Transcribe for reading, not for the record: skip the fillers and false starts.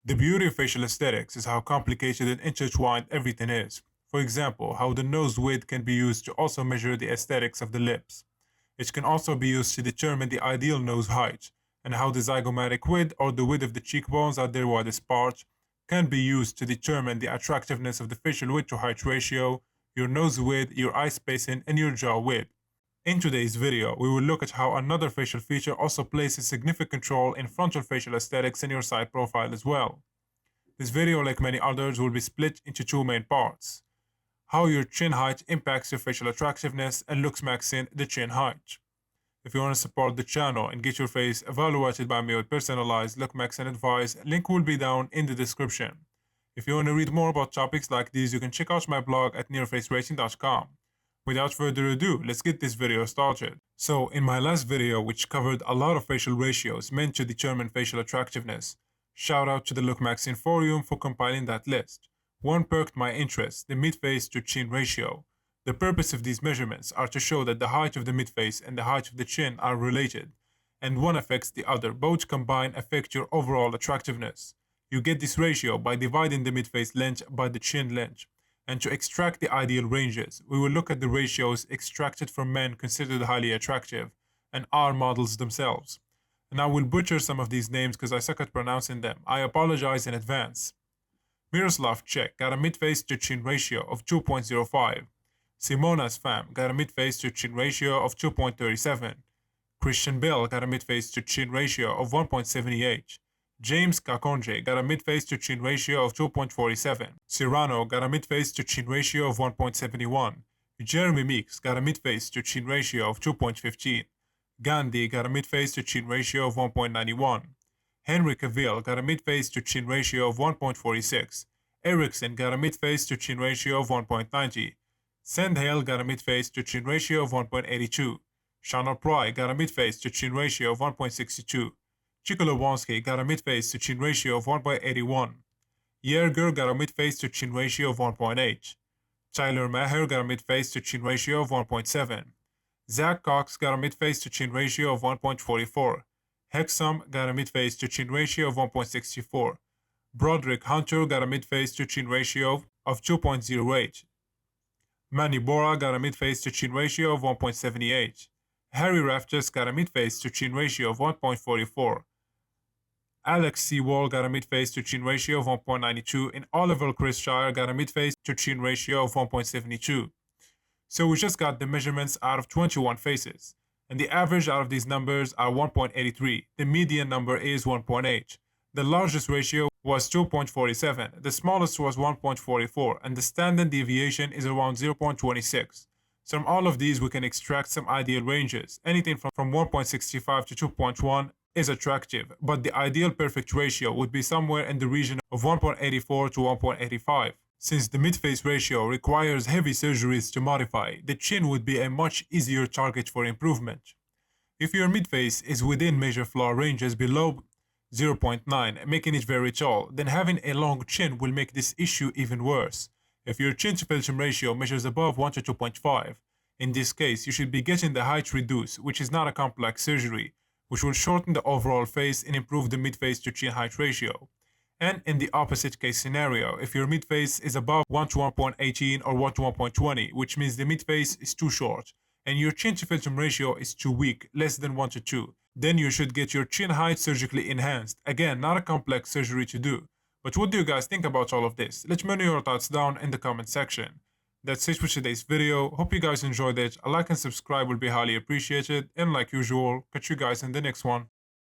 The beauty of facial aesthetics is how complicated and intertwined everything is. For example, how the nose width can be used to also measure the aesthetics of the lips. It can also be used to determine the ideal nose height, and how the zygomatic width or the width of the cheekbones at their widest part can be used to determine the attractiveness of the facial width to height ratio, your nose width, your eye spacing, and your jaw width. In today's video, we will look at how another facial feature also plays a significant role in frontal facial aesthetics in your side profile as well. This video, like many others, will be split into two main parts. How your chin height impacts your facial attractiveness and looks maxing the chin height. If you want to support the channel and get your face evaluated by me with personalized look maxing advice, link will be down in the description. If you want to read more about topics like these, you can check out my blog at nearfacerating.com. Without further ado, let's get this video started. So, in my last video, which covered a lot of facial ratios meant to determine facial attractiveness, shout out to the Look Maxing forum for compiling that list. One perked my interest, the midface to chin ratio. The purpose of these measurements are to show that the height of the midface and the height of the chin are related, and one affects the other. Both combined affect your overall attractiveness. You get this ratio by dividing the midface length by the chin length. And to extract the ideal ranges, we will look at the ratios extracted from men considered highly attractive and our models themselves. And I will butcher some of these names because I suck at pronouncing them. I apologize in advance. Miroslav Čech got a midface to chin ratio of 2.05. Simona's fam got a midface to chin ratio of 2.37. Christian Bell got a midface to chin ratio of 1.78. James Kakonje got a midface to chin ratio of 2.47. Cyrano got a midface to chin ratio of 1.71. Jeremy Meeks got a midface to chin ratio of 2.15. Gandhi got a midface to chin ratio of 1.91. Henry Cavill got a midface to chin ratio of 1.46. Ericsson got a midface to chin ratio of 1.90. Sandhale got a midface to chin ratio of 1.82. Shannon Pry got a midface to chin ratio of 1.62. Chikolowansky got a midface to chin ratio of 1.81. Yerger got a midface to chin ratio of 1.8. Tyler Maher got a midface to chin ratio of 1.7. Zach Cox got a midface to chin ratio of 1.44. Hexam got a midface to chin ratio of 1.64. Broderick Hunter got a midface to chin ratio of 2.08. Manny Bora got a midface to chin ratio of 1.78. Harry Raftis got a midface to chin ratio of 1.44. Alex Sewall got a midface to chin ratio of 1.92, and Oliver Chrisshire got a midface to chin ratio of 1.72. So we just got the measurements out of 21 faces, and the average out of these numbers are 1.83. The median number is 1.8. The largest ratio was 2.47, the smallest was 1.44, and the standard deviation is around 0.26. So from all of these, we can extract some ideal ranges. Anything from 1.65 to 2.1 is attractive, but the ideal perfect ratio would be somewhere in the region of 1.84 to 1.85. Since the midface ratio requires heavy surgeries to modify, the chin would be a much easier target for improvement. If your midface is within major flaw ranges below 0.9, making it very tall, then having a long chin will make this issue even worse. If your chin to philtrum ratio measures above 1 to 2.5, in this case, you should be getting the height reduced, which is not a complex surgery, which will shorten the overall face and improve the midface to chin height ratio. And in the opposite case scenario, if your midface is above 1 to 1.18 or 1 to 1.20, which means the midface is too short, and your chin to philtrum ratio is too weak, less than 1 to 2, then you should get your chin height surgically enhanced. Again, not a complex surgery to do. But what do you guys think about all of this? Let me know your thoughts down in the comment section. That's it for today's video. Hope you guys enjoyed it. A like and subscribe will be highly appreciated. And like usual, catch you guys in the next one.